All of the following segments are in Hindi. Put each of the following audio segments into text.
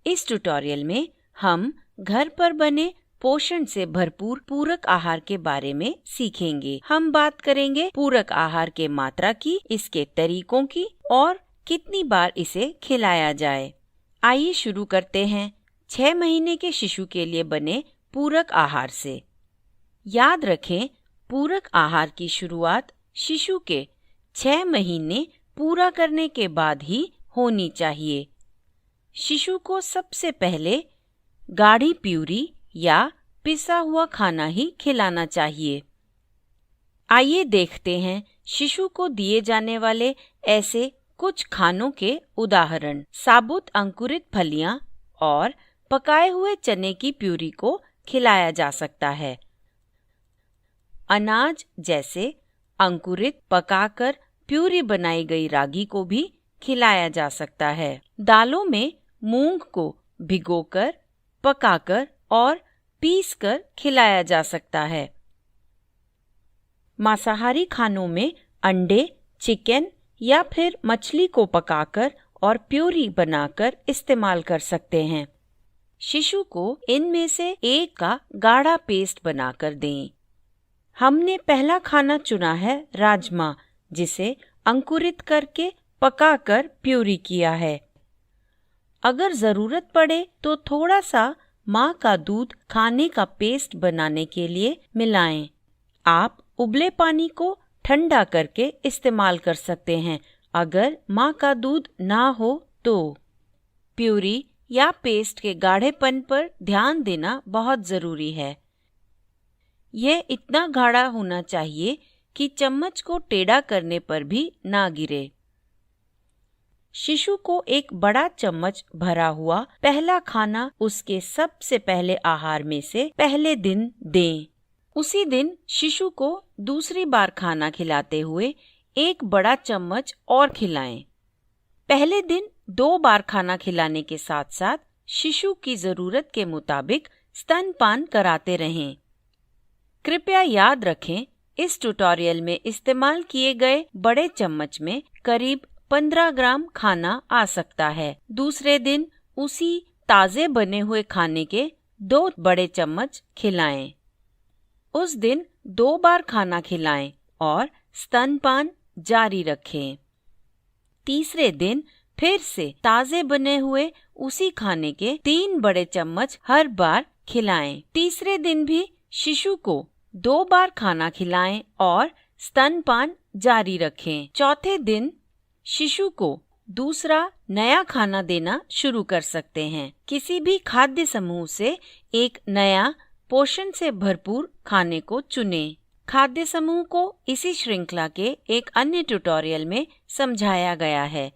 इस ट्यूटोरियल में हम घर पर बने पोषण से भरपूर पूरक आहार के बारे में सीखेंगे। हम बात करेंगे पूरक आहार के मात्रा की, इसके तरीकों की और कितनी बार इसे खिलाया जाए। आइए शुरू करते हैं 6 महीने के शिशु के लिए बने पूरक आहार से। याद रखें, पूरक आहार की शुरुआत शिशु के 6 महीने पूरा करने के बाद ही होनी चाहिए। शिशु को सबसे पहले गाढ़ी प्यूरी या पिसा हुआ खाना ही खिलाना चाहिए। आइए देखते हैं शिशु को दिए जाने वाले ऐसे कुछ खानों के उदाहरण। साबुत अंकुरित फलियां और पकाए हुए चने की प्यूरी को खिलाया जा सकता है। अनाज जैसे अंकुरित पकाकर प्यूरी बनाई गई रागी को भी खिलाया जा सकता है। दालों में मूंग को भिगोकर, पकाकर और पीसकर खिलाया जा सकता है। मांसाहारी खानों में अंडे, चिकन या फिर मछली को पकाकर और प्यूरी बनाकर इस्तेमाल कर सकते हैं। शिशु को इनमें से एक का गाढ़ा पेस्ट बनाकर दें। हमने पहला खाना चुना है राजमा, जिसे अंकुरित करके पकाकर प्यूरी किया है। अगर ज़रूरत पड़े तो थोड़ा सा माँ का दूध खाने का पेस्ट बनाने के लिए मिलाएं। आप उबले पानी को ठंडा करके इस्तेमाल कर सकते हैं अगर माँ का दूध ना हो तो। प्यूरी या पेस्ट के गाढ़ेपन पर ध्यान देना बहुत ज़रूरी है। यह इतना गाढ़ा होना चाहिए कि चम्मच को टेढ़ा करने पर भी ना गिरे। शिशु को एक बड़ा चम्मच भरा हुआ पहला खाना उसके सबसे पहले आहार में से पहले दिन दें। उसी दिन शिशु को दूसरी बार खाना खिलाते हुए एक बड़ा चम्मच और खिलाएं। पहले दिन 2 बार खाना खिलाने के साथ साथ शिशु की ज़रूरत के मुताबिक स्तनपान कराते रहें। कृपया याद रखें, इस ट्यूटोरियल में इस्तेमाल किए गए बड़े चम्मच में करीब 15 ग्राम खाना आ सकता है। दूसरे दिन उसी ताज़े बने हुए खाने के 2 बड़े चम्मच खिलाएं। उस दिन 2 बार खाना खिलाएं और स्तनपान जारी रखें। तीसरे दिन फिर से ताज़े बने हुए उसी खाने के 3 बड़े चम्मच हर बार खिलाएं। तीसरे दिन भी शिशु को 2 बार खाना खिलाएं और स्तनपान जारी रखें। चौथे दिन शिशु को दूसरा नया खाना देना शुरू कर सकते हैं। किसी भी खाद्य समूह से एक नया पोषण से भरपूर खाने को चुनें। खाद्य समूह को इसी श्रृंखला के एक अन्य ट्यूटोरियल में समझाया गया है।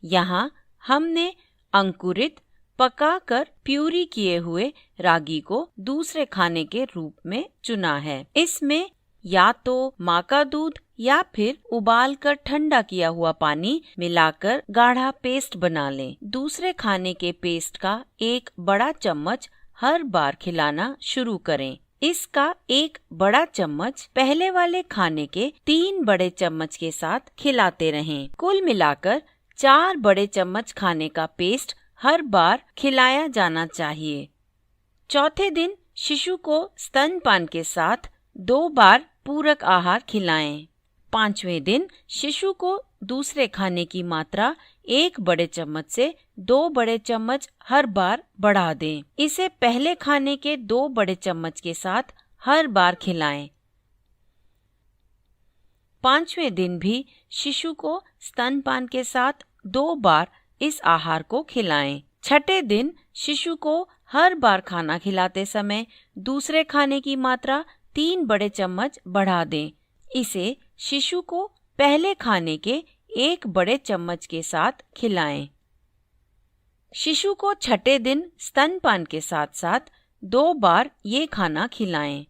यहाँ हमने अंकुरित पकाकर प्यूरी किए हुए रागी को दूसरे खाने के रूप में चुना है। इसमें या तो माँ का दूध या फिर उबाल कर ठंडा किया हुआ पानी मिलाकर गाढ़ा पेस्ट बना लें। दूसरे खाने के पेस्ट का एक बड़ा चम्मच हर बार खिलाना शुरू करें। इसका एक बड़ा चम्मच पहले वाले खाने के 3 बड़े चम्मच के साथ खिलाते रहें। कुल मिलाकर 4 बड़े चम्मच खाने का पेस्ट हर बार खिलाया जाना चाहिए। चौथे दिन शिशु को स्तनपान के साथ 2 बार पूरक आहार खिलाएं। 5वें दिन शिशु को दूसरे खाने की मात्रा 1 बड़े चम्मच से 2 बड़े चम्मच हर बार बढ़ा दें। इसे पहले खाने के 2 बड़े चम्मच के साथ हर बार खिलाएं। 5वें दिन भी शिशु को स्तनपान के साथ 2 बार इस आहार को खिलाएं। 6ठे दिन शिशु को हर बार खाना खिलाते समय दूसरे खाने की मात्रा 3 बड़े चम्मच बढ़ा दें। इसे शिशु को पहले खाने के 1 बड़े चम्मच के साथ खिलाएं। शिशु को 6ठे दिन स्तनपान के साथ साथ 2 बार ये खाना खिलाएं।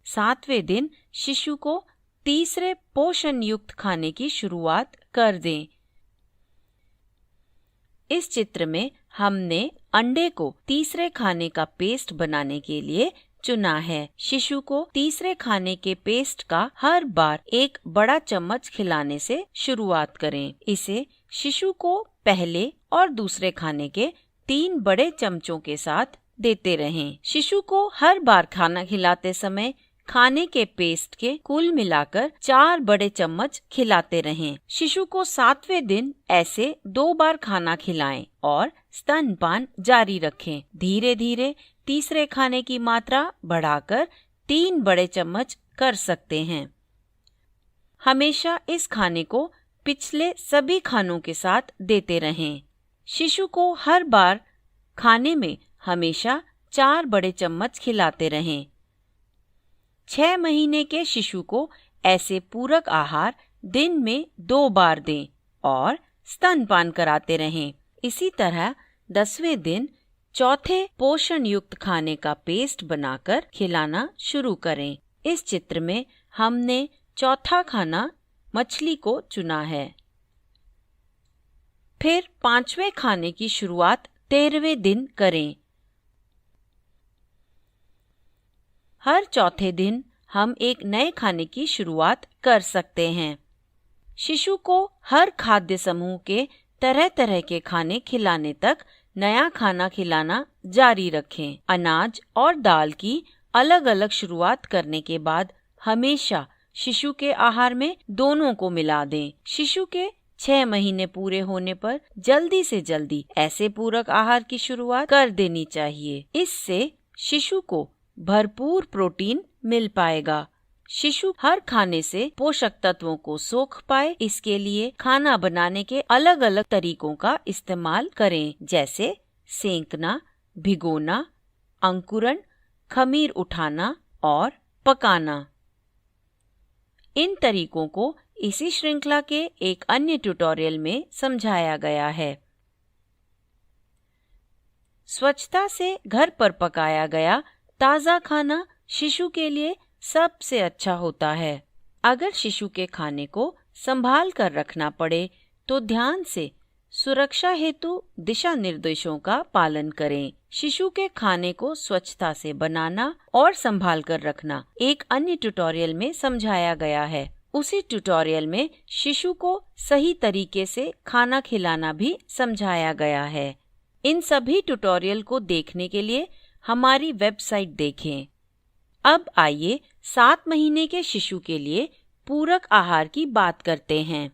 7वें दिन शिशु को तीसरे पोषण युक्त खाने की शुरुआत कर दें। इस चित्र में हमने अंडे को तीसरे खाने का पेस्ट बनाने के लिए चुना है। शिशु को तीसरे खाने के पेस्ट का हर बार 1 बड़ा चम्मच खिलाने से शुरुआत करें। इसे शिशु को पहले और दूसरे खाने के 3 बड़े चमचों के साथ देते रहें। शिशु को हर बार खाना खिलाते समय खाने के पेस्ट के कुल मिलाकर 4 बड़े चम्मच खिलाते रहें। शिशु को 7वें दिन ऐसे 2 बार खाना खिलाएं और स्तनपान जारी रखें। धीरे धीरे तीसरे खाने की मात्रा बढ़ाकर 3 बड़े चम्मच कर सकते हैं। हमेशा इस खाने को पिछले सभी खानों के साथ देते रहें। शिशु को हर बार खाने में हमेशा 4 बड़े चम्मच खिलाते रहें। 6 महीने के शिशु को ऐसे पूरक आहार दिन में 2 बार दें और स्तनपान कराते रहें। इसी तरह 10वें दिन चौथे पोषण युक्त खाने का पेस्ट बनाकर खिलाना शुरू करें। इस चित्र में हमने चौथा खाना मछली को चुना है। फिर 5वें खाने की शुरुआत 13वें दिन करें। हर चौथे दिन हम एक नए खाने की शुरुआत कर सकते हैं। शिशु को हर खाद्य समूह के तरह तरह के खाने खिलाने तक नया खाना खिलाना जारी रखें। अनाज और दाल की अलग अलग शुरुआत करने के बाद हमेशा शिशु के आहार में दोनों को मिला दें। शिशु के 6 महीने पूरे होने पर जल्दी से जल्दी ऐसे पूरक आहार की शुरुआत कर देनी चाहिए। इससे शिशु को भरपूर प्रोटीन मिल पाएगा। शिशु हर खाने से पोषक तत्वों को सोख पाए, इसके लिए खाना बनाने के अलग अलग तरीकों का इस्तेमाल करें, जैसे सेंकना, भिगोना, अंकुरण, खमीर उठाना और पकाना। इन तरीकों को इसी श्रृंखला के एक अन्य ट्यूटोरियल में समझाया गया है। स्वच्छता से घर पर पकाया गया ताज़ा खाना शिशु के लिए सबसे अच्छा होता है। अगर शिशु के खाने को संभाल कर रखना पड़े तो ध्यान से सुरक्षा हेतु दिशा निर्देशों का पालन करें। शिशु के खाने को स्वच्छता से बनाना और संभाल कर रखना एक अन्य ट्यूटोरियल में समझाया गया है। उसी ट्यूटोरियल में शिशु को सही तरीके से खाना खिलाना भी समझाया गया है। इन सभी ट्यूटोरियल को देखने के लिए हमारी वेबसाइट देखें। अब आइए 7 महीने के शिशु के लिए पूरक आहार की बात करते हैं।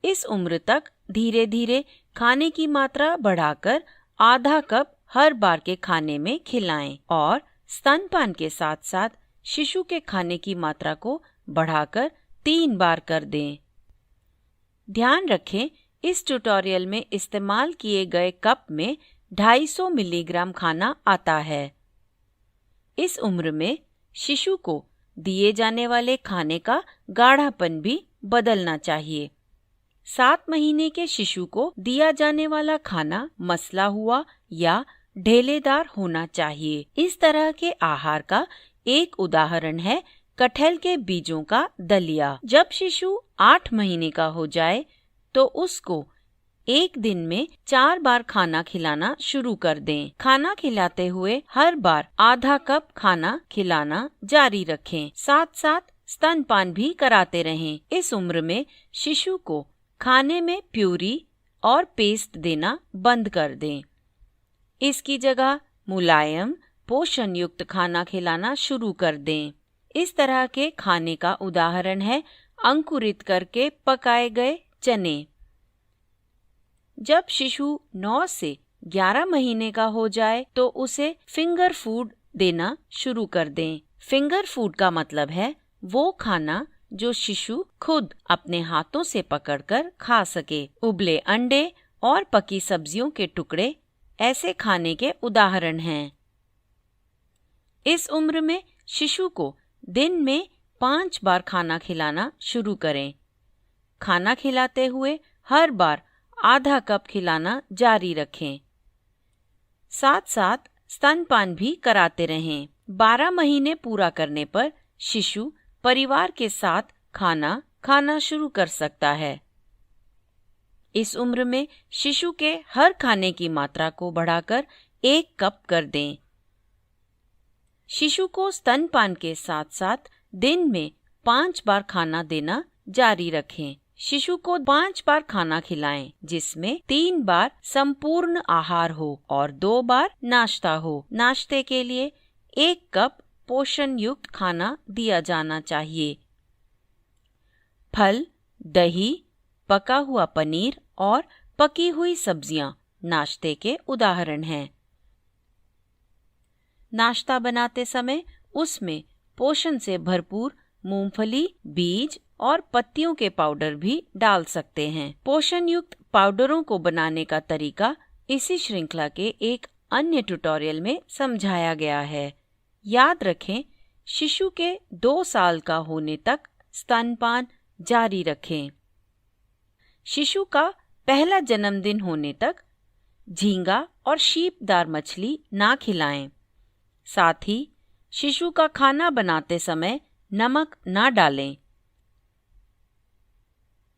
इस उम्र तक धीरे धीरे खाने की मात्रा बढ़ाकर आधा कप हर बार के खाने में खिलाएं और स्तनपान के साथ साथ शिशु के खाने की मात्रा को बढ़ाकर 3 बार कर दें। ध्यान रखें, इस ट्यूटोरियल में इस्तेमाल किए गए कप में 250 मिलीग्राम खाना आता है। इस उम्र में शिशु को दिए जाने वाले खाने का गाढ़ापन भी बदलना चाहिए। 7 महीने के शिशु को दिया जाने वाला खाना मसला हुआ या ढेलेदार होना चाहिए। इस तरह के आहार का एक उदाहरण है कटहल के बीजों का दलिया। जब शिशु 8 महीने का हो जाए तो उसको एक दिन में 4 बार खाना खिलाना शुरू कर दें। खाना खिलाते हुए हर बार आधा कप खाना खिलाना जारी रखें। साथ साथ स्तनपान भी कराते रहें। इस उम्र में शिशु को खाने में प्यूरी और पेस्ट देना बंद कर दें। इसकी जगह मुलायम पोषण युक्त खाना खिलाना शुरू कर दें। इस तरह के खाने का उदाहरण है अंकुरित करके पकाए गए चने। जब शिशु 9 से 11 महीने का हो जाए तो उसे फिंगर फूड देना शुरू कर दें। फिंगर फूड का मतलब है वो खाना जो शिशु खुद अपने हाथों से पकड़कर खा सके। उबले अंडे और पकी सब्जियों के टुकड़े ऐसे खाने के उदाहरण हैं। इस उम्र में शिशु को दिन में 5 बार खाना खिलाना शुरू करें। खाना खिलाते हुए हर बार आधा कप खिलाना जारी रखें। साथ साथ स्तनपान भी कराते रहें। 12 महीने पूरा करने पर शिशु परिवार के साथ खाना खाना शुरू कर सकता है। इस उम्र में शिशु के हर खाने की मात्रा को बढ़ाकर 1 कप कर दें। शिशु को स्तनपान के साथ साथ दिन में 5 बार खाना देना जारी रखें। शिशु को 5 बार खाना खिलाएं, जिसमें 3 बार संपूर्ण आहार हो और 2 बार नाश्ता हो। नाश्ते के लिए 1 कप पोषण युक्त खाना दिया जाना चाहिए। फल, दही, पका हुआ पनीर और पकी हुई सब्जियां नाश्ते के उदाहरण हैं। नाश्ता बनाते समय उसमें पोषण से भरपूर मूंगफली, बीज और पत्तियों के पाउडर भी डाल सकते हैं। पोषण युक्त पाउडरों को बनाने का तरीका इसी श्रृंखला के एक अन्य ट्यूटोरियल में समझाया गया है। याद रखें, शिशु के 2 साल का होने तक स्तनपान जारी रखें। शिशु का पहला जन्मदिन होने तक झींगा और शीपदार मछली ना खिलाएं। साथ ही शिशु का खाना बनाते समय नमक ना डालें।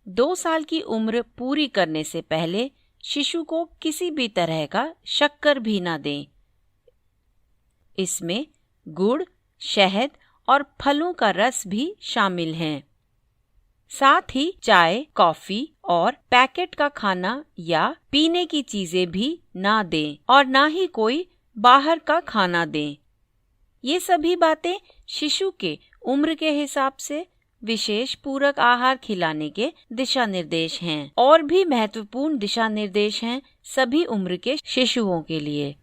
2 साल की उम्र पूरी करने से पहले शिशु को किसी भी तरह का शक्कर भी ना दें। इसमें गुड़, शहद और फलों का रस भी शामिल हैं। साथ ही चाय, कॉफी और पैकेट का खाना या पीने की चीजें भी ना दें और ना ही कोई बाहर का खाना दें। ये सभी बातें शिशु के उम्र के हिसाब से विशेष पूरक आहार खिलाने के दिशा निर्देश हैं। और भी महत्वपूर्ण दिशा निर्देश हैं सभी उम्र के शिशुओं के लिए।